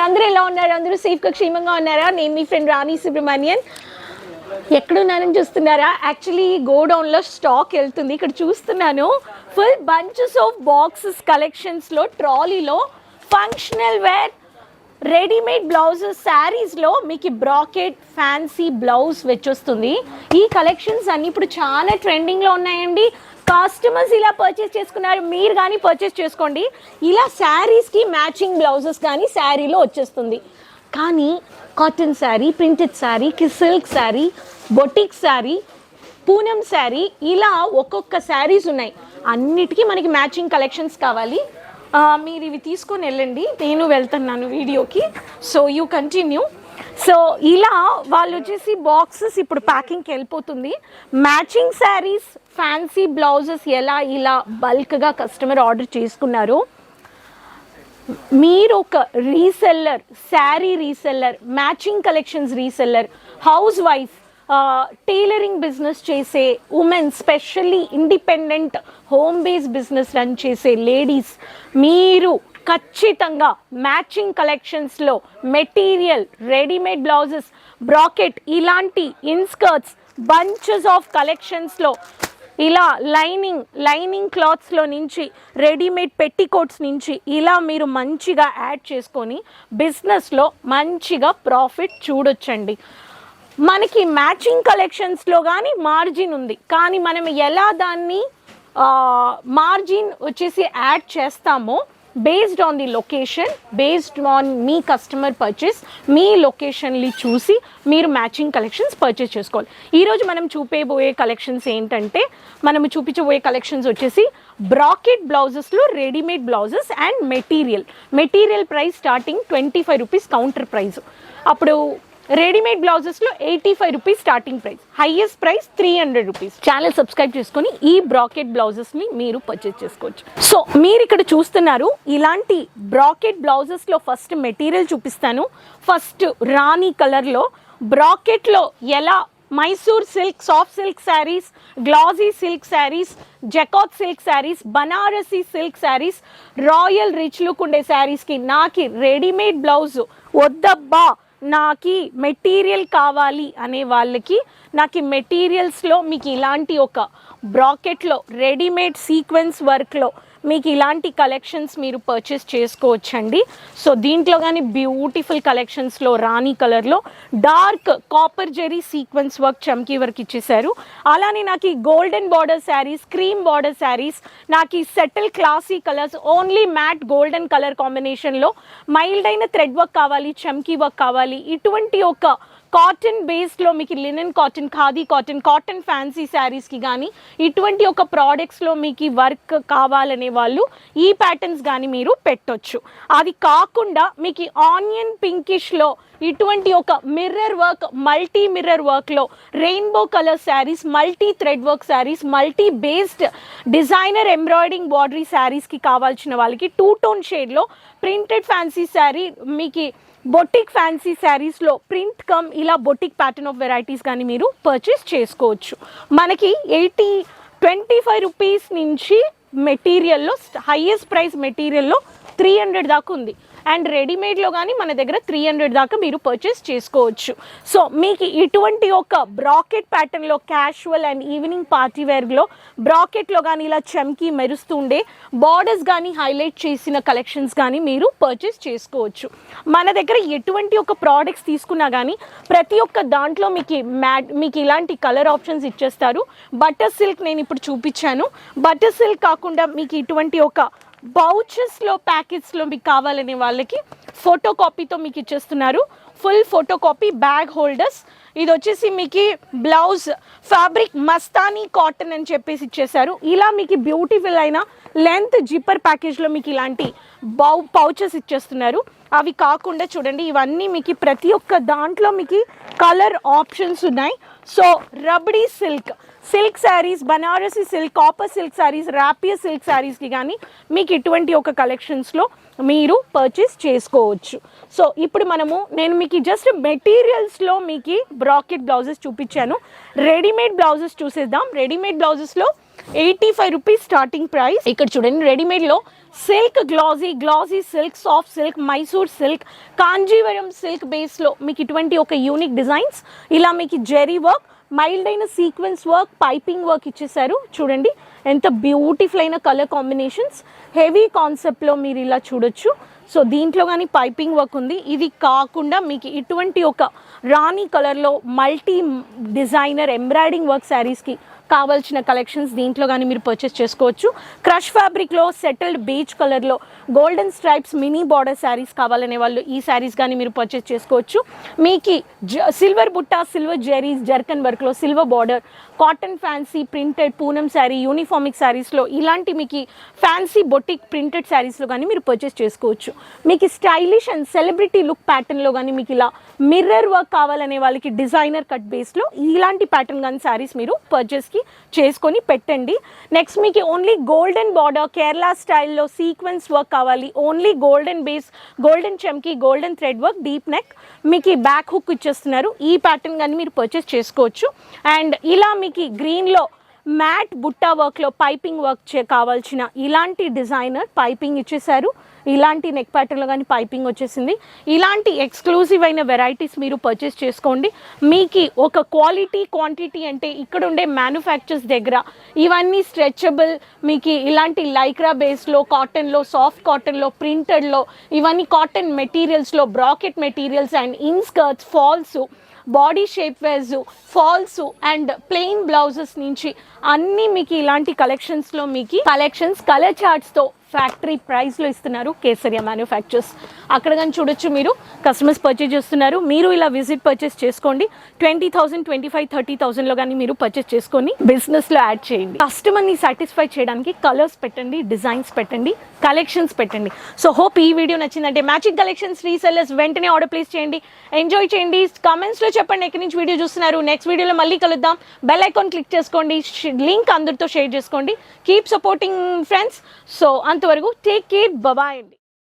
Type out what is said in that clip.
అందరూ ఎలా ఉన్నారు? అందరూ సేఫ్గా క్షేమంగా ఉన్నారా? నేను మీ ఫ్రెండ్ రాణి సుబ్రహ్మణ్యన్. ఎక్కడున్నానని చూస్తున్నారా? యాక్చువల్లీ గోడౌన్లో స్టాక్ వెళ్తుంది. ఇక్కడ చూస్తున్నాను ఫుల్ బంచెస్ ఆఫ్ బాక్సెస్ కలెక్షన్స్లో ట్రాలీలో ఫంక్షనల్ వేర్ రెడీమేడ్ బ్లౌజెస్ శారీస్లో మీకు బ్రాకెట్ ఫ్యాన్సీ బ్లౌజ్ వచ్చేస్తుంది. ఈ కలెక్షన్స్ అన్నీ ఇప్పుడు చాలా ట్రెండింగ్లో ఉన్నాయండి. కస్టమర్స్ ఇలా పర్చేస్ చేసుకున్నారు, మీరు కానీ పర్చేస్ చేసుకోండి. ఇలా శారీస్కి మ్యాచింగ్ బ్లౌజెస్ కానీ శారీలో వచ్చేస్తుంది. కానీ cotton sari, printed sari, silk sari, boutique sari, Poonam sari, ఇలా ఒక్కొక్క శారీస్ ఉన్నాయి. అన్నిటికీ మనకి మ్యాచింగ్ కలెక్షన్స్ కావాలి. మీరు ఇవి తీసుకొని వెళ్ళండి, నేను వెళ్తున్నాను వీడియోకి. So you continue. సో ఇలా వాళ్ళు వచ్చేసి బాక్సెస్ ఇప్పుడు ప్యాకింగ్కి వెళ్ళిపోతుంది. మ్యాచింగ్ శారీస్, ఫ్యాన్సీ బ్లౌజెస్ ఎలా ఇలా బల్క్గా కస్టమర్ ఆర్డర్ చేసుకున్నారు. మీరు ఒక reseller, sari reseller, matching collections reseller, house wife, tailoring business చేసే women, specially independent home based business run చేసే లేడీస్, మీరు ఖచ్చితంగా మ్యాచింగ్ కలెక్షన్స్లో మెటీరియల్, రెడీమేడ్ బ్లౌజెస్, బ్రాకెట్, ఇలాంటి ఇన్స్కర్ట్స్, బంచెస్ ఆఫ్ కలెక్షన్స్లో ఇలా లైనింగ్ క్లాత్స్లో నుంచి రెడీమేడ్ పెట్టికోట్స్ నుంచి ఇలా మీరు మంచిగా యాడ్ చేసుకొని బిజినెస్లో మంచిగా ప్రాఫిట్ చూడొచ్చండి. మనకి మ్యాచింగ్ కలెక్షన్స్లో కానీ మార్జిన్ ఉంది, కానీ మనం ఎలా దాన్ని మార్జిన్ వచ్చేసి యాడ్ చేస్తామో based on the location, based on మీ కస్టమర్ పర్చేస్, మీ లొకేషన్ని చూసి మీరు మ్యాచింగ్ కలెక్షన్స్ పర్చేస్ చేసుకోవాలి. ఈరోజు మనం చూపేబోయే కలెక్షన్స్ ఏంటంటే, మనము చూపించబోయే కలెక్షన్స్ వచ్చేసి బ్రాకెట్ బ్లౌజెస్లో readymade blouses and material price starting 25 rupees counter price. అప్పుడు రెడీమేడ్ బ్లౌజెస్లో 85 rupees starting price, highest price 300 rupees. Channel subscribe చేసుకొని ఈ బ్రాకెట్ బ్లౌజెస్ని మీరు పర్చేస్ చేసుకోవచ్చు. సో మీరు ఇక్కడ చూస్తున్నారు ఇలాంటి బ్రాకెట్ బ్లౌజెస్లో ఫస్ట్ మెటీరియల్ చూపిస్తాను. ఫస్ట్ రాణి కలర్లో బ్రాకెట్లో ఎలా Mysore silk, soft silk saris, glossy silk saris, jacquard silk saris, Banarasi silk saris, royal rich look ఉండే శారీస్కి నాకు రెడీమేడ్ బ్లౌజ్ వద్దబ్బా, నాకు మెటీరియల్ కావాలి అనే వాళ్ళకి నాకు మెటీరియల్స్లో మీకు ఇలాంటి ఒక బ్రాకెట్లో రెడీమేడ్ సీక్వెన్స్ వర్క్లో మీకు ఇలాంటి కలెక్షన్స్ మీరు పర్చేస్ చేసుకోవచ్చండి. సో దీంట్లో కానీ బ్యూటిఫుల్ కలెక్షన్స్లో రాణి కలర్లో dark copper zari sequence work, చమ్కీ వర్క్ ఇచ్చేసారు. అలానే నాకు ఈ golden border saris, cream border saris, నాకు ఈ subtle classy colours, only matte golden colour కాంబినేషన్లో మైల్డ్ అయిన థ్రెడ్ వర్క్ కావాలి, చమ్కీ వర్క్ కావాలి, ఇటువంటి ఒక కాటన్ బేస్లో మీకు linen cotton, khadi cotton, cotton fancy శారీస్కి కానీ ఇటువంటి ఒక ప్రోడక్ట్స్లో మీకు వర్క్ కావాలనే వాళ్ళు ఈ ప్యాటర్న్స్ కానీ మీరు పెట్టొచ్చు. అది కాకుండా మీకు ఆనియన్ పింకిష్లో ఇటువంటి ఒక మిర్రర్ వర్క్, మల్టీ మిర్రర్ వర్క్లో rainbow colour saris, multi thread work saris, multi based designer embroidering border శారీస్కి కావాల్సిన వాళ్ళకి 2 టోన్ షేడ్లో ప్రింటెడ్ ఫ్యాన్సీ శారీ, మీకు బొటిక్ ఫ్యాన్సీ శారీస్లో ప్రింట్ కమ్ ఇలా బొటిక్ ప్యాటర్న్ ఆఫ్ వెరైటీస్ కానీ మీరు పర్చేస్ చేసుకోవచ్చు. మనకి 25 రూపీస్ నుంచి మెటీరియల్లో హైయెస్ట్ ప్రైస్ మెటీరియల్లో 300 దాకా ఉంది. అండ్ రెడీమేడ్లో కానీ మన దగ్గర 300 దాకా మీరు పర్చేస్ చేసుకోవచ్చు. సో మీకు ఇటువంటి ఒక బ్రాకెట్ ప్యాటర్న్లో క్యాషువల్ అండ్ ఈవినింగ్ పార్టీ వేర్లో బ్రాకెట్లో కానీ ఇలా చమ్కీ మెరుస్తూ ఉండే బార్డర్స్ కానీ హైలైట్ చేసిన కలెక్షన్స్ కానీ మీరు పర్చేస్ చేసుకోవచ్చు. మన దగ్గర ఎటువంటి ఒక ప్రోడక్ట్స్ తీసుకున్నా కానీ ప్రతి ఒక్క దాంట్లో మీకు ఇలాంటి కలర్ ఆప్షన్స్ ఇచ్చేస్తారు. బటర్ సిల్క్ నేను ఇప్పుడు చూపించాను. బటర్ సిల్క్ కాకుండా మీకు ఇటువంటి ఒక బౌచెస్లో ప్యాకెట్స్లో మీకు కావాలనే వాళ్ళకి ఫోటో కాపీతో మీకు ఇచ్చేస్తున్నారు. Full photo copy bag holders. ఇది వచ్చేసి మీకు బ్లౌజ్ ఫ్యాబ్రిక్ మస్తానీ కాటన్ అని చెప్పేసి ఇచ్చేసారు. ఇలా మీకు బ్యూటిఫుల్ అయిన లెంత్ జిప్పర్ ప్యాకేజ్లో మీకు ఇలాంటి పౌచెస్ ఇచ్చేస్తున్నారు. అవి కాకుండా చూడండి ఇవన్నీ మీకు ప్రతి ఒక్క దాంట్లో మీకు కలర్ ఆప్షన్స్ ఉన్నాయి. సో రబడీ silk saris, Banarasi silk, copper silk saris, rapier silk శారీస్కి కానీ మీకు ఇటువంటి ఒక కలెక్షన్స్లో మీరు పర్చేస్ చేసుకోవచ్చు. సో ఇప్పుడు నేను మీకు జస్ట్ మెటీరియల్స్లో మీకు బ్రాకెట్ బ్లౌజెస్ చూపించాను. రెడీమేడ్ బ్లౌజెస్ చూసేద్దాం. రెడీమేడ్ బ్లౌజెస్లో 85 రూపీస్ స్టార్టింగ్ ప్రైస్. ఇక్కడ చూడండి రెడీమేడ్లో silk glossy silk, soft silk, Mysore silk, Kanjeevaram silk బేస్లో మీకు ఇటువంటి ఒక యూనిక్ డిజైన్స్. ఇలా మీకు జెరీ వర్క్, మైల్డ్ అయిన సీక్వెన్స్ వర్క్, పైపింగ్ వర్క్ ఇచ్చేసారు. చూడండి ఎంత బ్యూటిఫుల్ అయిన కలర్ కాంబినేషన్స్. హెవీ కాన్సెప్ట్లో మీరు ఇలా చూడొచ్చు. సో దీంట్లో కానీ పైపింగ్ వర్క్ ఉంది. ఇది కాకుండా మీకు ఇటువంటి ఒక రాణి కలర్లో మల్టీ డిజైనర్ ఎంబ్రాయిడింగ్ వర్క్ శారీస్కి కావాల్సిన కలెక్షన్స్ దీంట్లో కానీ మీరు పర్చేస్ చేసుకోవచ్చు. క్రష్ ఫ్యాబ్రిక్లో సెటిల్డ్ బీచ్ కలర్లో golden stripes mini border saris కావాలనే వాళ్ళు ఈ శారీస్ కానీ మీరు పర్చేస్ చేసుకోవచ్చు. మీకు సిల్వర్ బుట్ట, సిల్వర్ జెరీస్, జర్కన్ వర్క్లో silver border, cotton fancy printed Poonam sari, యూనిఫామిక్ శారీస్లో ఇలాంటి మీకు ఫ్యాన్సీ బొటిక్ ప్రింటెడ్ శారీస్లో కానీ మీరు పర్చేస్ చేసుకోవచ్చు. మీకు స్టైలిష్ అండ్ సెలబ్రిటీ లుక్ ప్యాటర్న్లో కానీ మీకు ఇలా మిర్రర్ వర్క్ కావాలనే వాళ్ళకి డిజైనర్ కట్ బేస్లో ఇలాంటి ప్యాటర్న్ కానీ శారీస్ మీరు పర్చేస్కి చేసుకొని పెట్టండి. నెక్స్ట్ మీకు ఓన్లీ గోల్డెన్ బార్డర్ కేరళ స్టైల్లో సీక్వెన్స్ వర్క్ కావాలి, ఓన్లీ గోల్డెన్ బేస్, గోల్డెన్ చమ్కీ, golden thread work, deep neck, మీకు బ్యాక్ హుక్ ఇచ్చేస్తున్నారు. ఈ ప్యాటర్న్ కానీ మీరు పర్చేస్ చేసుకోవచ్చు. అండ్ ఇలా మీకు గ్రీన్లో మ్యాట్ బుట్టా వర్క్లో పైపింగ్ వర్క్ కావాల్సిన ఇలాంటి డిజైనర్ పైపింగ్ ఇచ్చేసారు. ఇలాంటి నెక్ ప్యాటర్న్లో కానీ పైపింగ్ వచ్చేసింది. ఇలాంటి ఎక్స్క్లూజివ్ అయిన వెరైటీస్ మీరు పర్చేస్ చేసుకోండి. మీకు ఒక క్వాలిటీ క్వాంటిటీ అంటే ఇక్కడ ఉండే మ్యానుఫ్యాక్చర్స్ దగ్గర ఇవన్నీ స్ట్రెచబుల్, మీకు ఇలాంటి లైక్రా బేస్లో, కాటన్లో, సాఫ్ట్ కాటన్లో, ప్రింటెడ్లో, ఇవన్నీ కాటన్ మెటీరియల్స్లో, bracket materials and inskirts, falls, body shape wears, falls and plain blouses నుంచి అన్నీ మీకు ఇలాంటి కలెక్షన్స్లో మీకు కలెక్షన్స్ కలర్ చార్ట్స్తో ఫ్యాక్టరీ ప్రైస్లో ఇస్తున్నారు కేసరియా మ్యానుఫ్యాక్చర్స్. అక్కడ కానీ చూడొచ్చు, మీరు కస్టమర్స్ పర్చేస్ చేస్తున్నారు. మీరు ఇలా విజిట్ పర్చేస్ చేసుకోండి. 20,000, 25,000, 30,000లో కానీ మీరు పర్చేస్ చేసుకొని బిజినెస్లో యాడ్ చేయండి. కస్టమర్ని సాటిస్ఫై చేయడానికి కలర్స్ పెట్టండి, డిజైన్స్ పెట్టండి, కలెక్షన్స్ పెట్టండి. సో హోప్ ఈ వీడియో నచ్చిందంటే మ్యాచింగ్ కలెక్షన్స్ రీసెల్లర్స్ వెంటనే ఆర్డర్ ప్లేస్ చేయండి, ఎంజాయ్ చేయండి. కామెంట్స్లో చెప్పండి ఎక్కడి నుంచి వీడియో చూస్తున్నారు. నెక్స్ట్ వీడియోలో మళ్ళీ కలుద్దాం. బెల్ ఐకాన్ క్లిక్ చేసుకోండి, లింక్ అందరితో షేర్ చేసుకోండి. Keep supporting friends. సో అంతవరకు టేక్ కేర్, బాయ్ అండి.